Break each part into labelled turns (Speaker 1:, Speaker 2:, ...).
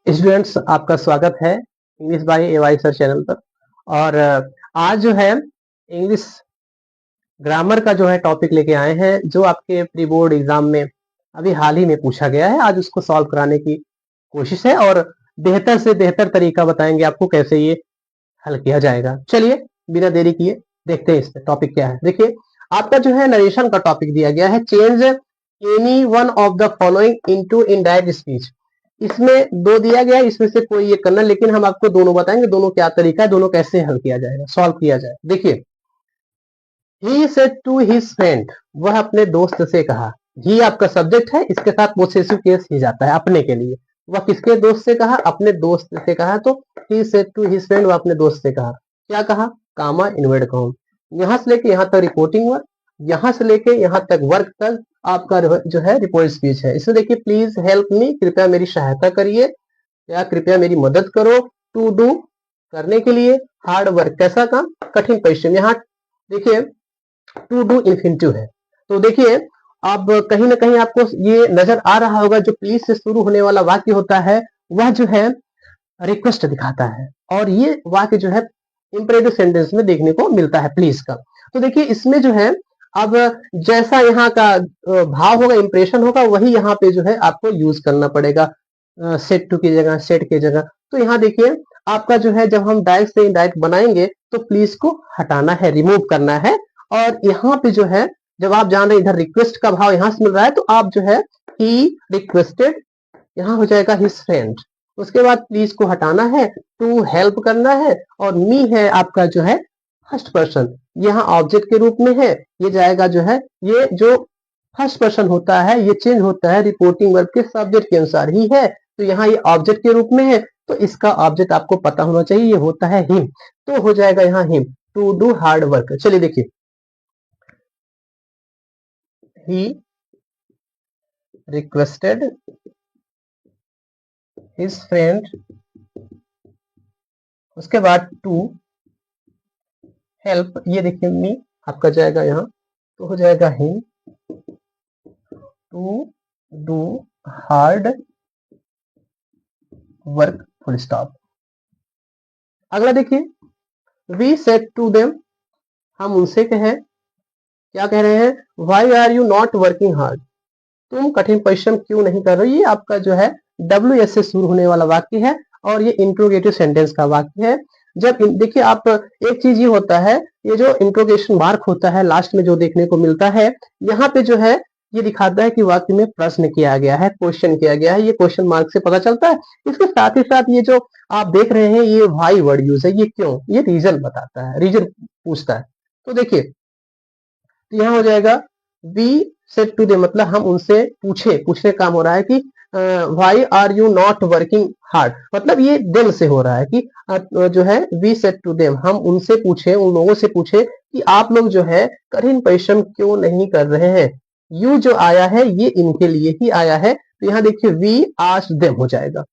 Speaker 1: Students, आपका स्वागत है इंग्लिश बाय एवाई सर चैनल पर। और आज जो है इंग्लिश ग्रामर का जो है टॉपिक लेके आए हैं, जो आपके प्री बोर्ड एग्जाम में अभी हाल ही में पूछा गया है। आज उसको सॉल्व कराने की कोशिश है और बेहतर से बेहतर तरीका बताएंगे आपको कैसे ये हल किया जाएगा। चलिए बिना देरी किए देखते हैं इसमें टॉपिक क्या है। देखिए, आपका जो है नरेशन का टॉपिक दिया गया है, change any one of the following into indirect speech. इसमें दो दिया गया है, इसमें से कोई ये करना, लेकिन हम आपको दोनों बताएंगे, दोनों क्या तरीका है, दोनों कैसे हल किया जाएगा, सॉल्व किया जाए। देखिए, he said to his friend, वह अपने दोस्त से कहा। ही आपका सब्जेक्ट है, इसके साथ पोसेसिव केस ही जाता है अपने के लिए। वह किसके दोस्त से कहा? अपने दोस्त से कहा। तो he said to his friend, वह अपने दोस्त से कहा। क्या कहा? Comma inverted comma. यहां से लेके यहां तक रिपोर्टिंग वर्क, यहां से लेके यहां तक वर्क तक आपका जो है रिपोर्ट स्पीच है। इसमें देखिए, प्लीज हेल्प मी, कृपया मेरी सहायता करिए, या कृपया मेरी मदद करो। टू डू, करने के लिए। हार्ड वर्क, कैसा काम? कठिन परिश्रम। यहाँ देखिए, टू डू इन्फिनिटिव है। तो देखिए, अब कहीं ना कहीं आपको ये नजर आ रहा होगा, जो प्लीज से शुरू होने वाला वाक्य होता है वह जो है रिक्वेस्ट दिखाता है, और ये वाक्य जो है इंपरेटिव सेंटेंस में देखने को मिलता है प्लीज का। तो देखिए, इसमें जो है अब जैसा यहाँ का भाव होगा, इंप्रेशन होगा, वही यहाँ पे जो है आपको यूज करना पड़ेगा, सेट टू की जगह, सेट की जगह। तो यहाँ देखिए, आपका जो है जब हम डायरेक्ट से इनडायरेक्ट बनाएंगे तो प्लीज को हटाना है, रिमूव करना है। और यहाँ पे जो है, जब आप जान रहे इधर रिक्वेस्ट का भाव यहाँ से मिल रहा है, तो आप जो है ही रिक्वेस्टेड, यहाँ हो जाएगा हिज फ्रेंड। उसके बाद प्लीज को हटाना है, टू हेल्प करना है, और मी है आपका जो है फर्स्ट पर्सन, यहाँ ऑब्जेक्ट के रूप में है। ये जाएगा जो है, ये जो फर्स्ट पर्सन होता है ये चेंज होता है रिपोर्टिंग वर्ब के सब्जेक्ट के अनुसार ही है। तो यहाँ ये ऑब्जेक्ट के रूप में है, तो इसका ऑब्जेक्ट आपको पता होना चाहिए, ये होता है हिम। तो हो जाएगा यहाँ him, to do hard work. चलिए देखिए, ही रिक्वेस्टेड हिज फ्रेंड, उसके बाद टू हेल्प, ये देखिए मी आपका जाएगा यहाँ, तो हो जाएगा him, to do hard work, full stop. अगला देखिए, वी सेड टू देम, हम उनसे कहे, क्या कह रहे हैं? Why are you not working hard, तुम कठिन परिश्रम क्यों नहीं कर रही? ये आपका जो है डब्ल्यू एस से शुरू होने वाला वाक्य है, और ये इंट्रोगेटिव सेंटेंस का वाक्य है। जब देखिए, आप एक चीज ये होता है, ये जो इंट्रोगेशन मार्क होता है लास्ट में जो देखने को मिलता है, यहाँ पे जो है ये दिखाता है कि वाक्य में प्रश्न किया गया है, क्वेश्चन किया गया है। ये क्वेश्चन मार्क से पता चलता है। इसके साथ ही साथ ये जो आप देख रहे हैं, ये वाई वर्ड यूज है, ये क्यों, ये रीजन बताता है, रीजन पूछता है। तो देखिए, तो यहाँ हो जाएगा वी सेड टू दे, मतलब हम उनसे पूछे, पूछने काम हो रहा है कि why are you not working hard, मतलब ये देम से हो रहा है कि जो है वी सेड टू देम, हम उनसे पूछे, उन लोगों से पूछे कि आप लोग जो है कठिन परिश्रम क्यों नहीं कर रहे हैं। यू जो आया है ये इनके लिए ही आया है, तो यहाँ देखिए वी आस्क्ड देम हो जाएगा,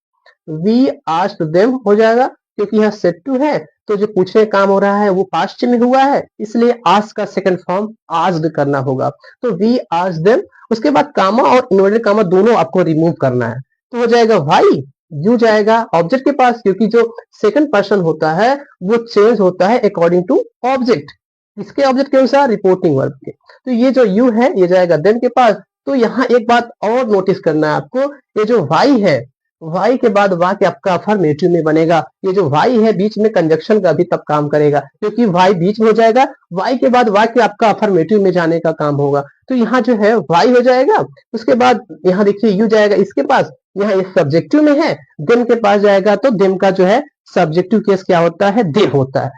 Speaker 1: वी आस्क्ड देम हो जाएगा, क्योंकि यहाँ सेड टू है, तो जो पूछने काम हो रहा है वो पास्ट में हुआ है, इसलिए आस्क का सेकंड फॉर्म आस्क्ड करना होगा। तो वी आस्क्ड देम, उसके बाद कामा और इन्वर्टेड कामा दोनों आपको रिमूव करना है, तो हो जाएगा व्हाई। यू जाएगा ऑब्जेक्ट के पास, क्योंकि जो सेकंड पर्सन होता है वो चेंज होता है अकॉर्डिंग टू ऑब्जेक्ट, इसके ऑब्जेक्ट के अनुसार, रिपोर्टिंग वर्ब के। तो ये जो यू है ये जाएगा देम के पास। तो यहाँ एक बात और नोटिस करना है आपको, ये जो वाई है, वाई के बाद वाक्य आपका अफर्मेटिव में बनेगा। ये जो वाई है बीच में कंजक्शन का भी तब काम करेगा, क्योंकि वाई बीच में हो जाएगा, वाई के बाद वाक्य आपका अफर्मेटिव में जाने का काम होगा। तो यहाँ जो है वाई हो जाएगा, उसके बाद यहाँ देखिए यू जाएगा इसके पास, यहाँ ये सब्जेक्टिव में है, देम के पास जाएगा, तो देम का जो है सब्जेक्टिव केस क्या होता है? दे होता है।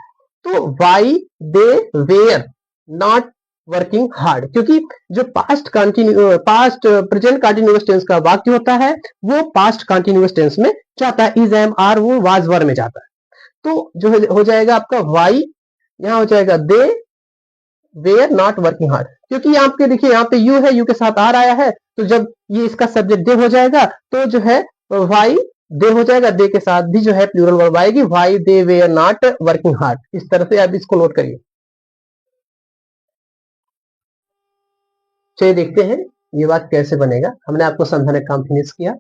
Speaker 1: तो why they were not working hard, क्योंकि जो पास्ट प्रेजेंट कंटिन्यूअस टेंस का वाक्य होता है वो पास्ट कंटिन्यूअस टेंस में जाता है, इज एम आर वो वाज वर में जाता है। तो जो हो जाएगा आपका वाई, यहाँ हो जाएगा दे वेयर नॉट वर्किंग हार्ड, क्योंकि यहाँ पे देखिए, यहाँ पे यू है, यू के साथ आर आया है, तो जब ये इसका सब्जेक्ट दे हो जाएगा, तो जो है वाई दे हो जाएगा, दे के साथ भी जो है प्लूरल वर्ब आएगी, why they were not working hard. इस तरह से आप इसको नोट करिए। चलिए देखते हैं ये बात कैसे बनेगा। हमने आपको समझाने का काम फिनिश किया,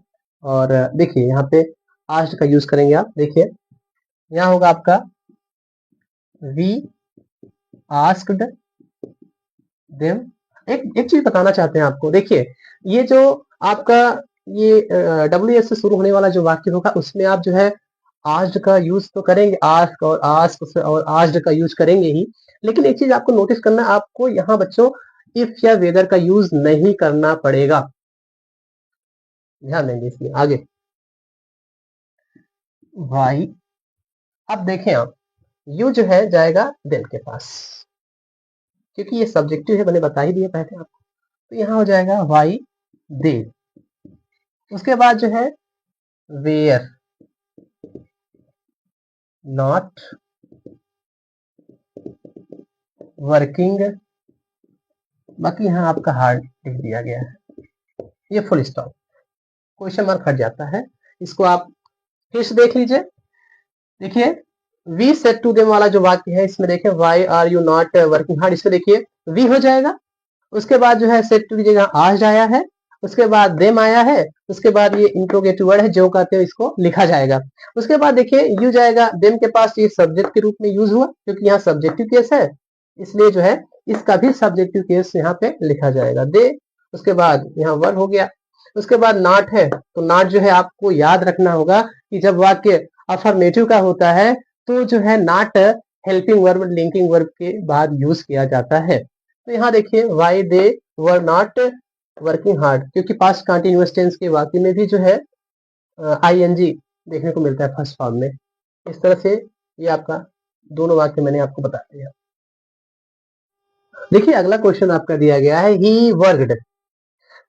Speaker 1: और देखिए यहाँ पे आस्क्ड का यूज करेंगे आप। देखिए यहाँ होगा आपका वी आस्क्ड देम। एक चीज बताना चाहते हैं आपको, देखिए ये जो आपका ये WS से शुरू होने वाला जो वाक्य होगा उसमें आप जो है आस्क्ड का यूज तो करेंगे, आस्क और आस्क और आस्क्ड का यूज करेंगे ही, लेकिन एक चीज आपको नोटिस करना, आपको यहाँ बच्चों इफ या वेदर का यूज नहीं करना पड़ेगा, ध्यान देंगे इसमें। आगे वाई, अब देखें आप यू जो है जाएगा देम के पास, क्योंकि ये सब्जेक्टिव है, मैंने बता ही दिया पहले आपको। तो यहाँ हो जाएगा वाई दे, उसके बाद जो है वेयर नॉट वर्किंग, बाकी यहाँ आपका हार्ड लिख दिया गया है, ये फुल स्टॉप, क्वेश्चन मार्क हट जाता है, इसको आप फिर से देख लीजिए। देखिए वी सेड टू देम वाला जो वाक्य है इसमें देखिए why are you not working hard, इसमें देखिए वी हो जाएगा, उसके बाद जो है सेड टू की जगह आज आया है, उसके बाद देम आया है, उसके बाद ये इंट्रोगेटिव वर्ड है जो कहते हैं इसको लिखा जाएगा। उसके बाद देखिए यू जाएगा देम के पास, ये सब्जेक्ट के रूप में यूज हुआ क्योंकि यहाँ सब्जेक्टिव केस है, इसलिए जो है इसका भी सब्जेक्टिव केस यहाँ पे लिखा जाएगा दे। उसके बाद यहाँ वर्ब हो गया, उसके बाद नॉट है, तो नॉट जो है आपको याद रखना होगा कि जब वाक्य अफर्मेटिव का होता है तो जो है not helping verb linking verb के बाद यूज किया जाता है। तो यहाँ देखिए why they were not working hard, क्योंकि पास्ट कंटिन्यूअस टेंस के वाक्य में भी जो है आईएनजी देखने को मिलता है फर्स्ट फॉर्म में। इस तरह से ये आपका दोनों वाक्य मैंने आपको बता दिया। देखिए अगला क्वेश्चन आपका दिया गया है ही वर्कड,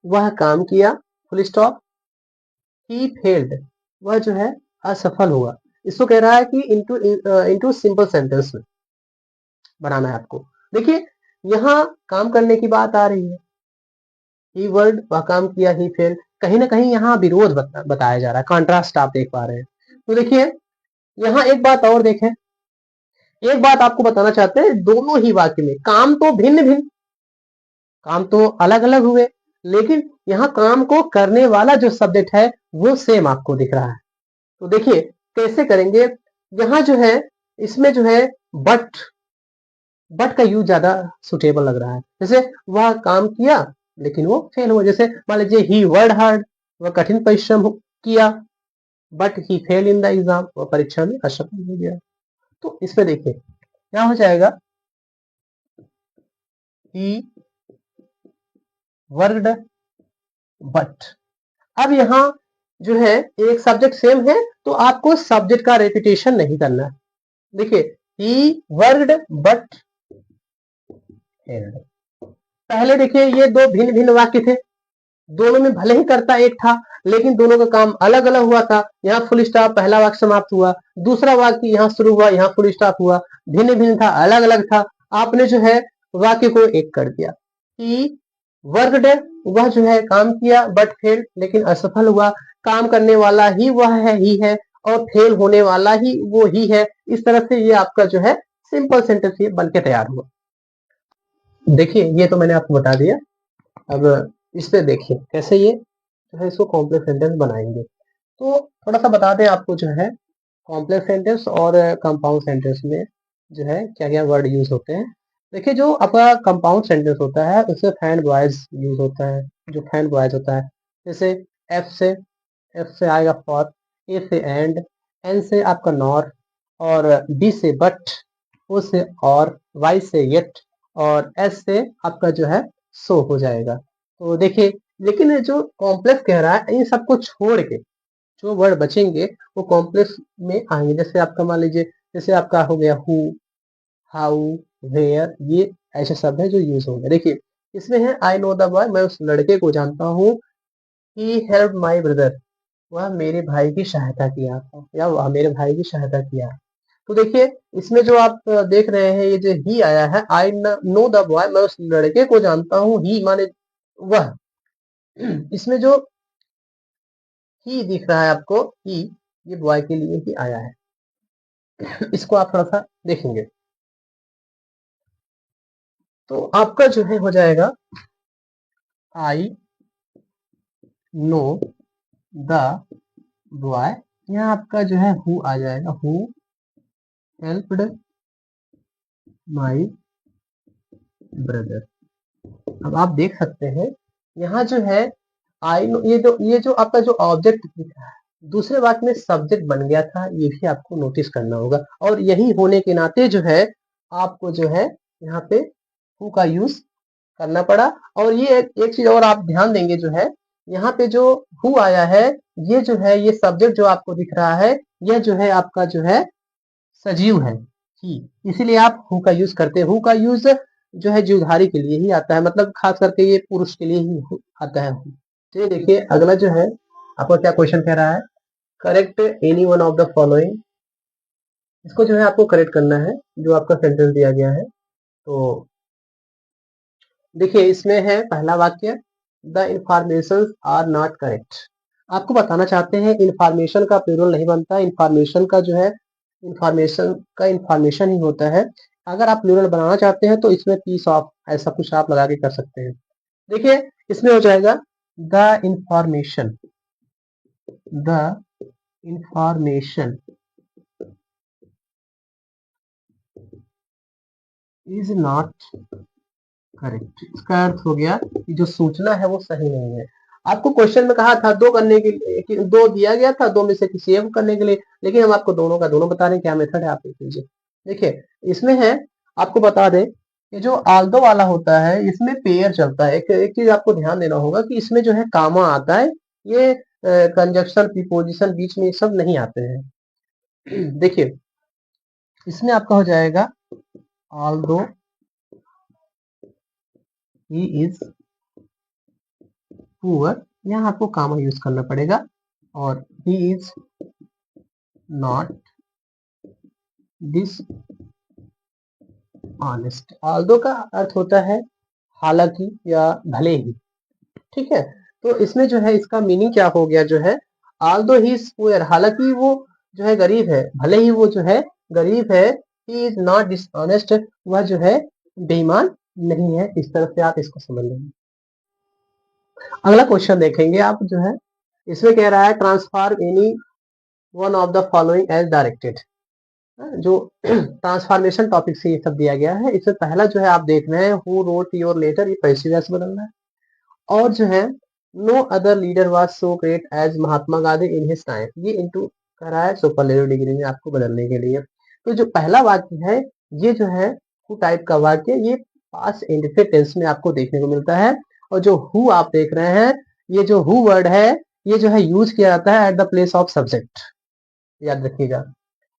Speaker 1: वह काम किया, फुल स्टॉप। ही फेल्ड, वह जो है असफल हुआ। इसको कह रहा है कि इनटू सिंपल सेंटेंस में बनाना है आपको। देखिए यहाँ काम करने की बात आ रही है, ही वर्ड वह काम किया, ही फेल्ड, कहीं ना कहीं यहाँ विरोध बताया जा रहा है, कॉन्ट्रास्ट आप देख पा रहे हैं। तो देखिए यहाँ एक बात और देखें, एक बात आपको बताना चाहते हैं, दोनों ही वाक्य में काम तो भिन्न भिन्न, काम तो अलग अलग हुए, लेकिन यहाँ काम को करने वाला जो सब्जेक्ट है वो सेम आपको दिख रहा है। तो देखिए कैसे करेंगे, यहाँ जो है इसमें जो है बट का यूज ज्यादा सुटेबल लग रहा है। जैसे वह काम किया लेकिन वो फेल हुआ, जैसे मान लीजिए ही वर्ड हार्ड, वह कठिन परिश्रम किया, but he fail in the exam, वह परीक्षा में असफल हो गया। तो इसमें देखिए क्या हो जाएगा, ही वर्कड बट। अब यहाँ जो है एक सब्जेक्ट सेम है तो आपको सब्जेक्ट का रेपिटेशन नहीं करना है। देखिए ही वर्कड बट फेल्ड, पहले देखिए ये दो भिन्न भिन्न वाक्य थे, दोनों में भले ही कर्ता एक था लेकिन दोनों का काम अलग अलग हुआ था। यहाँ फुल स्टॉप पहला वाक्य समाप्त हुआ, दूसरा वाक्य यहाँ शुरू हुआ, यहाँ फुल स्टॉप हुआ, भिन्न भिन्न था, अलग अलग था, आपने जो है वाक्य को एक कर दिया। ही वर्कड, वह जो है काम किया बट फेल, लेकिन असफल हुआ, काम करने वाला ही वह है, ही है, और फेल होने वाला ही वो ही है। इस तरह से ये आपका जो है सिंपल सेंटेंस ये बन के तैयार हुआ। देखिए ये तो मैंने आपको बता दिया, अब इस पे देखिए कैसे ये जो है इसको कॉम्प्लेक्स सेंटेंस बनाएंगे। तो थोड़ा सा बता दें आपको जो है कॉम्प्लेक्स सेंटेंस और कंपाउंड सेंटेंस में जो है क्या क्या वर्ड यूज होते हैं। देखिए जो आपका कंपाउंड सेंटेंस होता है उसमें फैंड वॉइस यूज होता है, जो फैंड वॉइस होता है, जैसे एफ से आएगा फॉर, ए से एंड, एन से आपका नॉर, और बी से बट, ओ से और, वाई से येट, और एस से आपका जो है सो हो जाएगा। तो देखिए लेकिन जो कॉम्प्लेक्स कह रहा है इन सबको छोड़ के जो वर्ड बचेंगे वो कॉम्प्लेक्स में आएंगे। जैसे आपका मान लीजिए जैसे आपका हो गया हु, हाउ, वेयर, ये ऐसे शब्द है जो यूज होंगे। देखिए इसमें है आई नो द बॉय, मैं उस लड़के को जानता हूँ, ही हेल्प माई ब्रदर, वह मेरे भाई की सहायता किया, या वह मेरे भाई की सहायता किया। तो देखिए इसमें जो आप देख रहे हैं ये जो ही आया है, आई नो द बॉय, मैं उस लड़के को जानता हूँ, ही माने वह, इसमें जो ही दिख रहा है आपको, ही ये बॉय के लिए ही आया है। इसको आप थोड़ा सा देखेंगे तो आपका जो है हो जाएगा आई नो द बॉय, यहाँ आपका जो है हु आ जाएगा, हु हेल्प्ड माई ब्रदर। अब आप देख सकते हैं यहाँ जो है आई नो, ये जो आपका जो ऑब्जेक्ट दिख रहा है दूसरे वाक्य में सब्जेक्ट बन गया था, ये भी आपको नोटिस करना होगा। और यही होने के नाते जो है आपको जो है यहाँ पे हु का यूज करना पड़ा। और ये एक चीज और आप ध्यान देंगे जो है यहाँ पे जो हु आया है, ये जो है ये सब्जेक्ट जो आपको दिख रहा है, यह जो है आपका जो है सजीव है ही, इसीलिए आप हु का यूज करते हैं। हु का यूज जो है जीवधारी के लिए ही आता है, मतलब खास करके ये पुरुष के लिए ही आता है। चलिए देखिए अगला जो है आपका क्या क्वेश्चन कह रहा है, correct any one of the following. इसको जो है आपको करेक्ट करना है जो आपका सेंटेंस दिया गया है। तो देखिए इसमें है पहला वाक्य, the information are not correct. आपको बताना चाहते हैं इंफॉर्मेशन का प्लूरल नहीं बनता, इंफॉर्मेशन का जो है इंफॉर्मेशन ही होता है। अगर आप प्लूरल बनाना चाहते हैं तो इसमें पीस ऑफ ऐसा कुछ आप लगा के कर सकते हैं। देखिए इसमें हो जाएगा the information is not correct. इसका अर्थ हो गया कि जो सूचना है वो सही नहीं है। आपको क्वेश्चन में कहा था दो करने के लिए, दो दिया गया था, दो में से किसी एक करने के लिए, लेकिन हम आपको दोनों का दोनों बता रहे हैं। क्या मेथड है आप देख लीजिए। देखिए इसमें है, आपको बता दें कि जो आल्दो वाला होता है इसमें पेयर चलता है। एक चीज आपको ध्यान देना होगा कि इसमें जो है कामा आता है, ये कंजक्शन प्रीपोजिशन बीच में सब नहीं आते हैं। देखिए इसमें आपका हो जाएगा आल्दो ही इज पुअर, यहाँ आपको कामा यूज करना पड़ेगा, और he is not dishonest. Although का अर्थ होता है हालांकि या भले ही, ठीक है। तो इसमें जो है इसका मीनिंग क्या हो गया जो है, ऑल्दो ही इज पुअर, हालांकि वो जो है गरीब है, भले ही वो जो है गरीब है, ही इज नॉट डिसऑनेस्ट, वह जो है बेईमान नहीं है। इस तरह से आप इसको समझ लेंगे। अगला क्वेश्चन देखेंगे आप जो है, इसमें कह रहा है transform any one of the following as directed. जो ट्रांसफॉर्मेशन टॉपिक से ये सब दिया गया है। इससे पहला जो है आप देख रहे हैं हु रोट योर लेटर, ये पैसिव वॉइस बदलना है। और जो है no other leader was so great as Mahatma Gandhi in his time, ये इनटू कर रहा है सुपरलेटिव डिग्री में आपको बदलने के लिए। तो जो पहला वाक्य है ये जो है हु टाइप का वाक्य, ये पास्ट इंडेफिनिट टेंस में आपको देखने को मिलता है। और जो हु आप देख रहे हैं, ये जो हु वर्ड है ये जो है यूज किया जाता है at the place of subject, याद रखिएगा।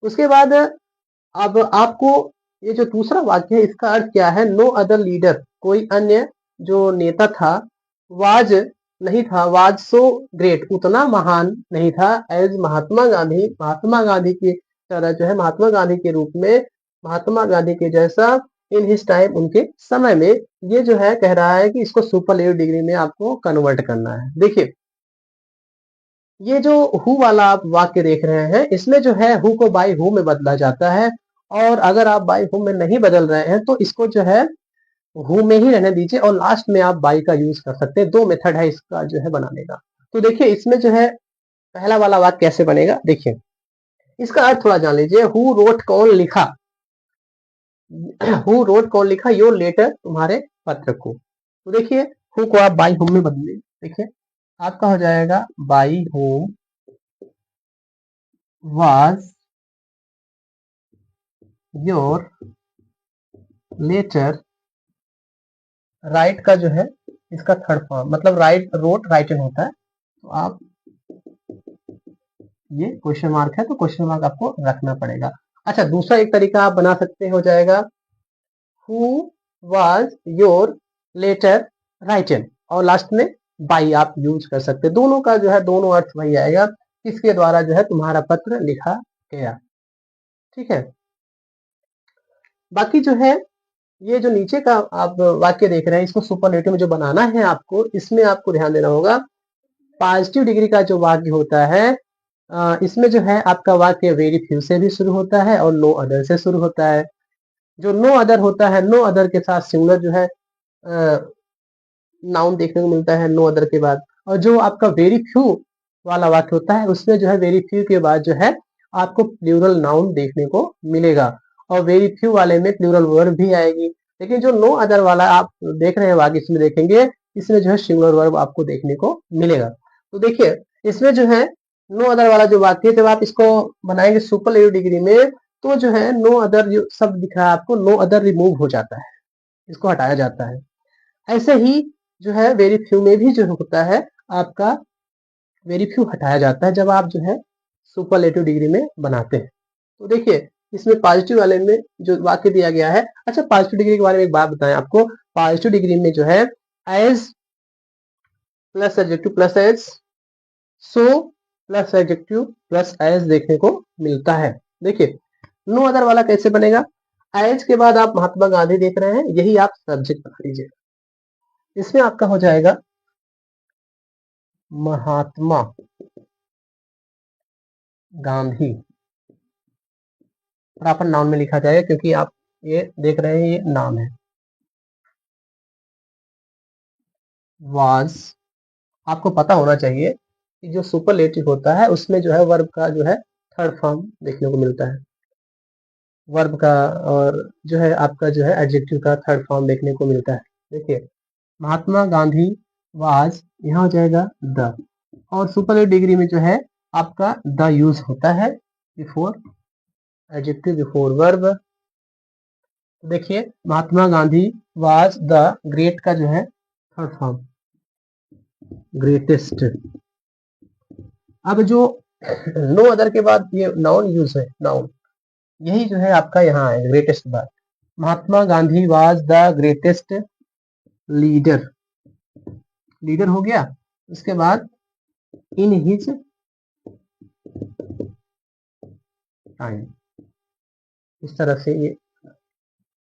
Speaker 1: उसके बाद अब आपको ये जो दूसरा वाक्य है इसका अर्थ क्या है, नो अदर लीडर, कोई अन्य जो नेता था, वाज नहीं था, वाज सो ग्रेट, उतना महान नहीं था, एज महात्मा गांधी, महात्मा गांधी की तरह जो है, महात्मा गांधी के रूप में, महात्मा गांधी के जैसा, इन हिज टाइम, उनके समय में। ये जो है कह रहा है कि इसको सुपरलेटिव डिग्री में आपको कन्वर्ट करना है। देखिए ये जो हु वाला आप वाक्य देख रहे हैं, इसमें जो है हु को बाय हु में बदला जाता है। और अगर आप बाय हु में नहीं बदल रहे हैं तो इसको जो है हु में ही रहने दीजिए, और लास्ट में आप बाय का यूज कर सकते हैं। दो मेथड है इसका जो है बनाने का। तो देखिए इसमें जो है पहला वाला वाक्य कैसे बनेगा, देखिए इसका अर्थ थोड़ा जान लीजिए। हु रोट, कौन लिखा, हु रोट कौन लिखा योर लेटर, तुम्हारे पत्र को। तो देखिए हु को आप बाय होम में बदलिए, देखिए आपका हो जाएगा by whom was your letter, write का जो है इसका थर्ड फॉर्म, मतलब राइट, रोट राइटन होता है। तो आप ये क्वेश्चन मार्क है तो क्वेश्चन मार्क आपको रखना पड़ेगा। अच्छा दूसरा एक तरीका आप बना सकते हो जाएगा who was your letter written, और लास्ट में बाई आप यूज कर सकते हैं। दोनों का जो है दोनों अर्थ वही आएगा, किसके द्वारा जो है तुम्हारा पत्र लिखा गया, ठीक है। बाकी जो है ये जो नीचे का आप वाक्य देख रहे हैं, इसको सुपरलेटिव में जो बनाना है आपको, इसमें आपको ध्यान देना होगा। पॉजिटिव डिग्री का जो वाक्य होता है इसमें जो है आपका वाक्य वेरी फ्यू से भी शुरू होता है और नो अदर से शुरू होता है। जो नो अदर होता है, नो अदर के साथ सिंगुलर जो है नाउन देखने को मिलता है नो अदर के बाद। और जो आपका वेरी फ्यू वाला वाक्य होता है उसमें जो है वेरी फ्यू के बाद जो है आपको प्लूरल नाउन देखने को मिलेगा और वेरी फ्यू वाले में प्लूरल वर्ब भी आएगी। लेकिन जो नो अदर वाला आप देख रहे हैं वाक्य इसमें देखेंगे इसमें जो है सिंगुलर वर्ब आपको देखने को मिलेगा। तो देखिए इसमें जो है नो अदर वाला जो वाक्य है जब आप इसको बनाएंगे सुपरलेटिव डिग्री में तो जो है नो अदर जो शब्द दिख रहा है आपको नो अदर रिमूव हो जाता है, इसको हटाया जाता है। ऐसे ही जो है वेरी फ्यू में भी जो होता है आपका वेरी फ्यू हटाया जाता है जब आप जो है सुपरलेटिव डिग्री में बनाते हैं। तो देखिए इसमें पॉजिटिव वाले में जो वाक्य दिया गया है, अच्छा पॉजिटिव डिग्री के बारे में एक बात बताएं आपको, पॉजिटिव डिग्री में जो है as plus adjective plus as, so plus adjective plus as देखने को मिलता है। देखिए नो अदर वाला कैसे बनेगा, एज के बाद आप महात्मा गांधी देख रहे हैं यही आप सब्जेक्ट बना लीजिए, इसमें आपका हो जाएगा महात्मा गांधी, प्रॉपर नाउन में लिखा जाएगा क्योंकि आप ये देख रहे हैं ये नाम है। वाज आपको पता होना चाहिए कि जो सुपरलेटिव होता है उसमें जो है वर्ब का जो है थर्ड फॉर्म देखने को मिलता है, वर्ब का और जो है आपका जो है एडजेक्टिव का थर्ड फॉर्म देखने को मिलता है। देखिए महात्मा गांधी वाज यहाँ हो जाएगा द, और सुपरलेटिव डिग्री में जो है आपका द यूज होता है बिफोर एडजेक्टिव बिफोर वर्ब। देखिए महात्मा गांधी वाज द ग्रेट का जो है थर्ड फॉर्म ग्रेटेस्ट। अब जो नो अदर के बाद ये नाउन यूज है, नाउन यही जो है आपका यहाँ है ग्रेटेस्ट बात, Mahatma Gandhi was the greatest leader, leader हो गया। उसके बाद इन हिज टाइम, इस तरह से ये